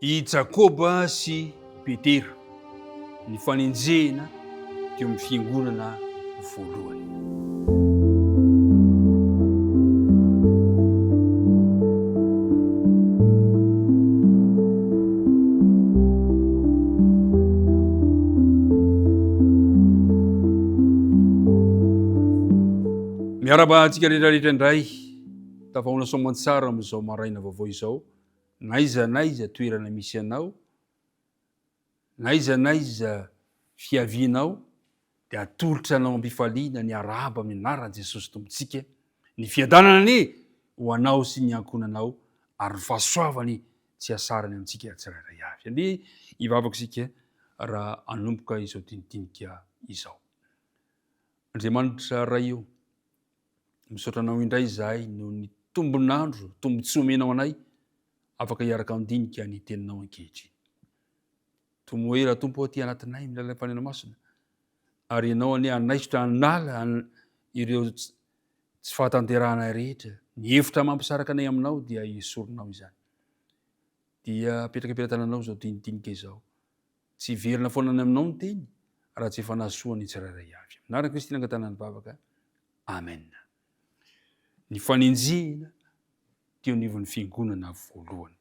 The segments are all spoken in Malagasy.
I Jakoba sy Petera ny fanenjehana teo amin'ny fiangonana voalohany. Miaraba antsika rehetrarehetra indray, tafahoana soamantsara amin'izao maraina vaovao izao. Naiza naiza toerana misy anao, naiza naiza fiavianao, dia atolotra anao am-pifaliana ny arahaba amin'ny anaran'i Jesosy Tompontsika, ny fiadanana anie ho anao sy ny ankonanao, ary ny fahasoavany tsy hasarany amintsika tsirairay avy. Andeha hivavaka isika raha hanomboka izao dindinika izao. Andriamanitra ray io, misaotra anao indray izahay noho ny tombonandro, tombotsoa omenao anay, afaka hiaraka amindinika ny teninao ankehitriny. Tomoe raha tompo aty anatinay amin'ny alalan'ny fanena masina, ary ianao anie anaisotra hanala ireo tsy fahatanterahana rehetra, ny hevitra mampisaraka anay aminao dia esorinao izany. Dia apetrakapetra-tananao izao dindinika izao. Tsy verina foana ny aminao ny teny, raha tsy efa nahasoany tsirairay avy. Anaran'i Kristy nangatana ny vavaka. Amen. Ny fanenjehana teo anivon'ny fiangonana voalohany.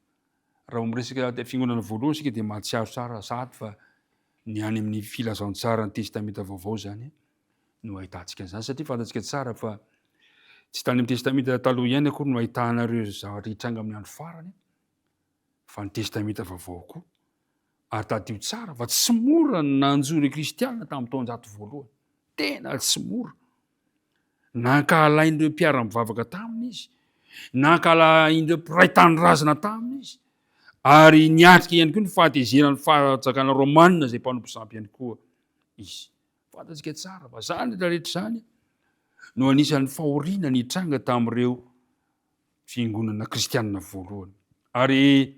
Raha miresaka fiangonana voalohany isika dia mahatsiaro tsara sady fa ny any amin'ny filazantsara ny testamenta vaovao zany no ahitantsika zany, satria fantatsika tsara fa tsy tany amin'ny testamenta taloha ihany akory no ahitana ireo zavatra hitranga amin'ny andro farany, fa ny testamenta vaovao koa. Ary tadio tsara fa tsy mora nanjory kristianina tamin'ny taonjato voalohany, tena tsy mora. Nankahalain'ireo mpiara-mivavaka taminy izy, nankahalain'ireo mpiray tanindrazana taminy izy, ary niatrika ihany koa ny fahatezerany fahajakana romanina izay mpanompo sampy ihany koa izy. Fantatsika tsara fa zany rehetra zany no anisan'ny fahoriana ny hitranga tamin'ireo fiangonana kristianina voalohany. Ary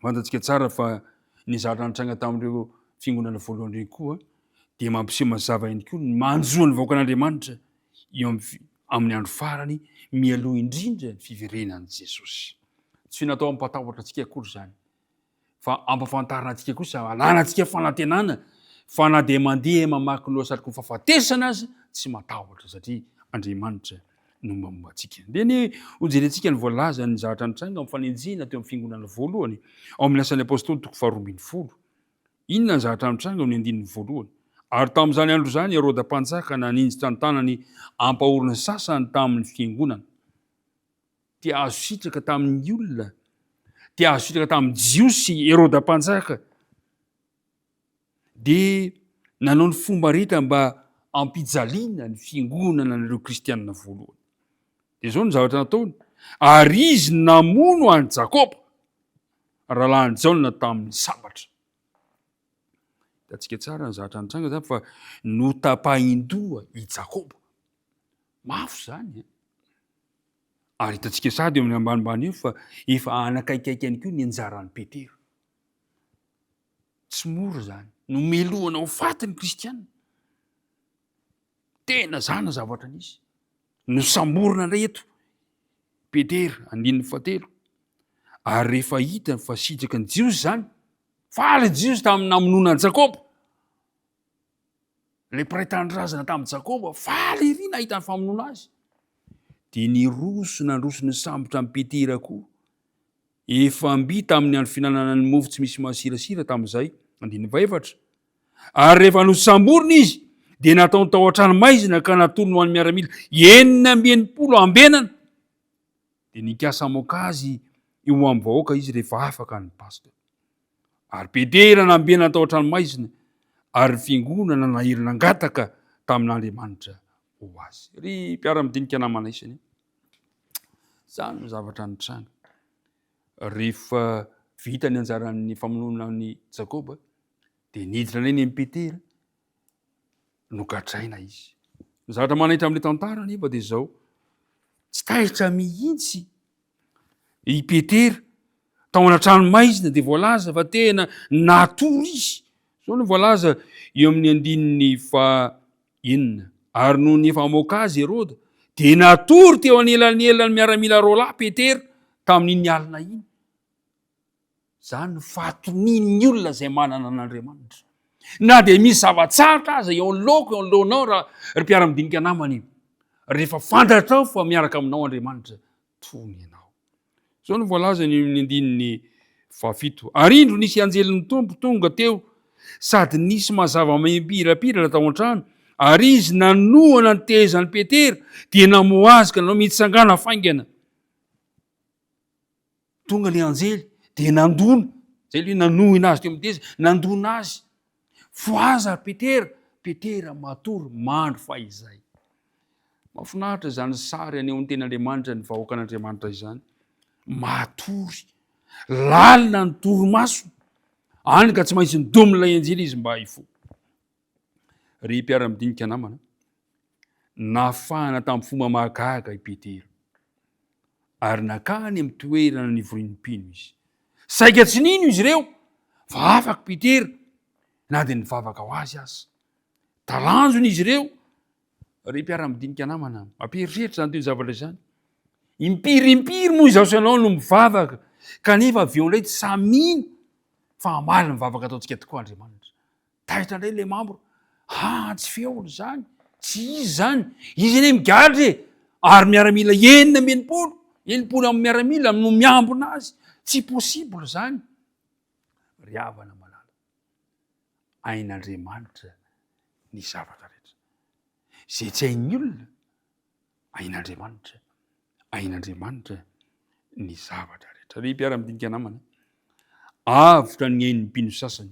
fantatsika tsara fa ny zavatra nitranga tamin'ireo fiangonana voalohany ireny koa dia mampiseho mazava ihany koa ny manjoa ny vahoakan'Andriamanitra eo amin'ny andro farany, mialoha indrindra ny fiverenan'i Jesosy. Tsy natao ampatahotra antsika akory zany, fa ampafantarina antsika kosa, ananantsika fanantenana, fa na dia mandeha mamaky lohasatroky ny fahafatesana azy, tsy matahotra satria Andriamanitra no momba antsika. Dia ny hojerentsika ny voalaza ny zavatra nitranga amin'ny fanenjehana teo amin'ny fiangonana voalohany ao amin'ny asan'ny apôstôly toko 12. Inona ny zavatra nitranga amin'ny andininy voalohany? Ary tamin'izany andro zany Herôda mpanjaka naninjitra ny tanany ampahoriny sasany tamin'ny fiangonana. Tia azo sitraka tamin'ny olona, tia azo sitraka tamin'ny jiosy Herôda mpanjaka, dia nanao ny fomba rehetra mba ampijaliana ny fiangonana n'ireo kristianina voalohany. Dia izao ny zavatra nataony, ary izy namono an'i Jakoba, rahalahin'i Jaona tamin'ny sabatra. Hitantsika tsara ny zavatra nitranga zany fa notapahin-doha i Jakoba. Mafy zany. Ary hitantsika sady eo amin'ny ambanimbany eo fa efa anakaikaiky ihany koa ny anjaran'ny Petera. Tsy mora zany. Nomelohana ho faty ny kristianina. Tena zana zavatra nisy. Nosamborina indray eto Petera, andininy fahatelo. Ary rehefa hita fa sitraka ny jiosy zany, faly jiosy tamin'ny namonoana an'i Jakoba. Le mpiray tanindrazana tamin'i Jakoba, faly ery nahita ny famonoana azy. Dia nandroso ny sambotra amin'ny Petera koa. Efa ambita amin'ny andro finanana ny mofo tsy misy masirasira tamin'izay, andininy fahaefatra. Ary rehefa nosamborina izy, dia nataony tao an-tranomaizina ka natony ho an'ny miaramila 980 ambenana. Dia nikasa moka azy eo amin'ny vahoaka izy rehefa afaka ny Paska. Ary Petera nambenana tao an-tranomaizina, ary fiangonana naherina angataka tamin'Andriamanitra ho azy. Ry mpiara-midinika namana isany, zany no zavatra nitranga. Rehefa vita ny anjaran'ny famonoana ny Jakoba, dia niditra indray ny amin'ny Petera, nogadraina izy. Ny zavatra manaitra amin'ilay tantara nefa dia izao, tsy taitra mihitsy i Petera tao anatranomaizina dia voalaza fa tena natory izy. Zao no voalaza eo amin'ny andininy fahaenina. Ary noho ny efa hamoaka azy Herôda, dia natory teo anelanelany miaramila roa lahy Petera tamin'iny alina iny. zany ny fahatoniny ny olona zay manana an'Andriamanitra. Na dia misy zava-tsarota aza eo an'loko eo an'lohanao raha mpiara-midinika namany, rehefa fantatrao fa miaraka aminao Andriamanitra, tony ianao. Zao no voalaza ny andininy 7. Ary indro nisy anjelin'ny tompo tonga teo, sady nisy mazava mipirapirana tao an-trano, ary izy nanohana ny tehezan'ny Petera, dia namoa azy ka nanao mitsangana faingana. Tonga ny anjely dia nandona, zay le nanohina azy teo amin'ny teza, nandona azy. Foaza Petera, Petera matory mandro fa izay. Mahafinaritra zany sary aneho ny ten'Andriamanitra ny vahoakan'Andriamanitra izany. Matory, lalina ny torimaso, any ka tsy maintsy nidomilay anjely izy mba hifo. Ry mpiara-midinika namana, nafahana tamin'ny fomba mahagaga i Petera, ary nakany amin'ny toerana nivorinim-pino izy. Saika tsy nino izy ireo, fa afaka Petera, na dia nivavaka ho azy aza. Talanjony izy ireo. Ry mpiara-midinika namana, mamperitreritra zany toy ny zavatra izany. Impirimpiri moa izao sanao no mivavaka, kanefa avy eo indray tsy samino fa amaly mivavaka ataontsika tokoa Andriamanitra. Taitra indray le mambro, tsy feony zany, tsy izy zany, izy ene migadre, ary miaramila 900 amin'ny miaramila no miambona azy, tsy possible zany. Ry havana malala, ain'Andriamanitra ny zavatra rehetra. Zay tsy hain'ny olona, ain'Andriamanitra. Ain'Andriamanitra ny zavatra rehetra. Ry mpiara-midinika namana, avotra ny ain'ny mpino sasany,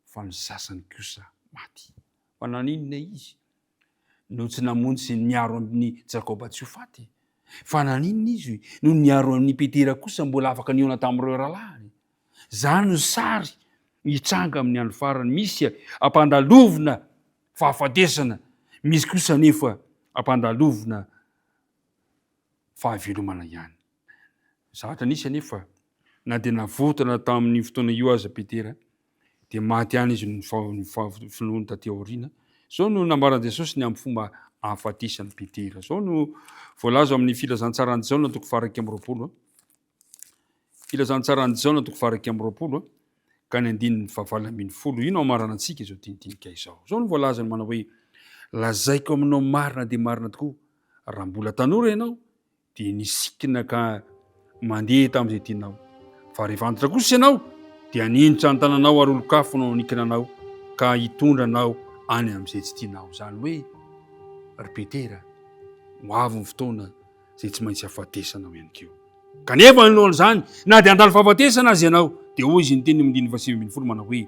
fa ny sasany kosa maty. Fa naninona izy no tsy namonjy sy niaro amin'ny Jakoba tsy ho faty? Fa naninona izy no niaro amin'ny Petera kosa mbola afaka niona tamin'ireo rahalahy? Zany no sary hitranga amin'ny andro farany. Misy ampandalovina fahafatesana, misy kosa nefa ampandalovina fahavelomana ihany. Zavatra nisy anefa, na dia navotana tamin'ny fotoana io aza Petera, dia maty any izy ny finoany taty aoriana. Zao no nambaran'i Jesosy ny amin'ny fomba hahafatesany Petera. Zao no voalaza amin'ny filazantsarany Jaona toko 2:20. Filazantsarany Jaona toko 2:20 ka ny andininy 20. Ino amarana antsika izao tinidinika izao. Zao no voalazany manao hoe, lazaiko aminao marina dia marina tokoa, raha mbola tanora ianao dia nisikina ka mandeha tamin'izay tianao. Fa rehefa antitra kosa ianao dia ninitra ny tananao ary olon-kafo no nikinanao ka hitondranao any amin'izay tsy tianao. Zany hoe, ry Petera, ho avy ny fotoana zay tsy maintsy hahafatesanao ihany keo. Kanefa alohan'izany, na dia handalo fahafatesana azy ianao, dia hoy izy ny teny amin'ny 7:20 manao hoe,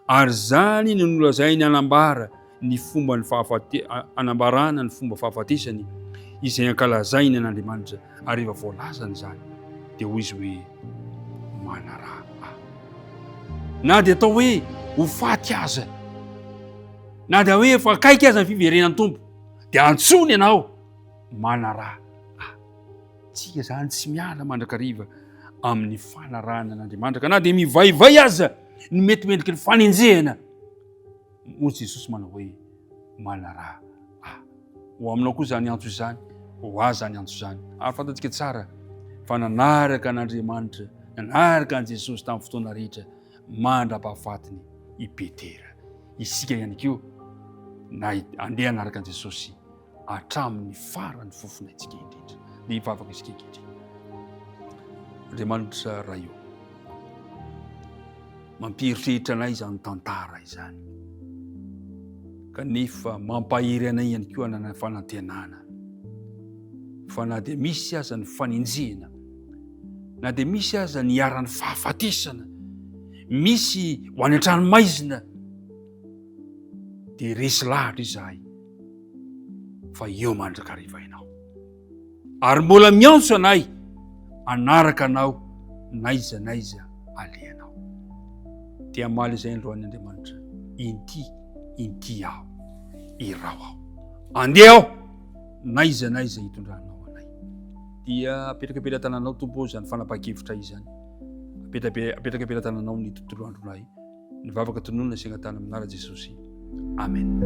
ary zany no nolazainy anambara ny fomba ny anambarana ny fomba fahafatesany izay ankalazainy an'Andriamanitra, ary rehefa voalazany zany dia hoy izy hoe, manaraha ahy. Na dia atao hoe ho faty aza, na dia hoe efa akaiky aza ny fiverenan'ny tompo, dia antsony ianao, manaraha ahy. Tsika zany tsy miala mandrakariva amin'ny fanarahana an'Andriamanitra, ka na dia mivaivay aza ny metimendriky ny fanenjehana, moa Jesosy manao hoe, manaraha ahy. Ho aminao koa zany antso izany, ho azy zany antso izany. Ary fantatsika tsara fa nanaraka an'Andriamanitra, nanaraka an' Jesosy tamin'ny fotoana rehetra mandra-pahafatiny i Petera. Isika ihany koa na andeha hanaraka an' Jesosy hatramin'ny farany fofonaitsika indrindra. Ny hivavaka isika indrindra. Andriamanitra raha io, mampieritreritra anay izany tantara izany, kanefa mampahery anay ihany koa ny fanantenana. Fa na dia misy aza ny fanenjehana, na dia misy aza ny aran'ny fahafatesana, misy ho any an-tranomaizina, dia resy lahatra izahay fa eo mandrakariva ianao, ary mbola miantso anay anaraka anao naiza aleanao. Dia amaly izay androany Andriamanitra, inty aho, irao aho, andeha aho naiza hitondranao anay. Dia apetraka tananao tompo zany fanapahan-kevitra izany, apetraka tananao ny tontolo andronay, ny vavaka tononona sy agnatana amin'ara Jesosy. Amen.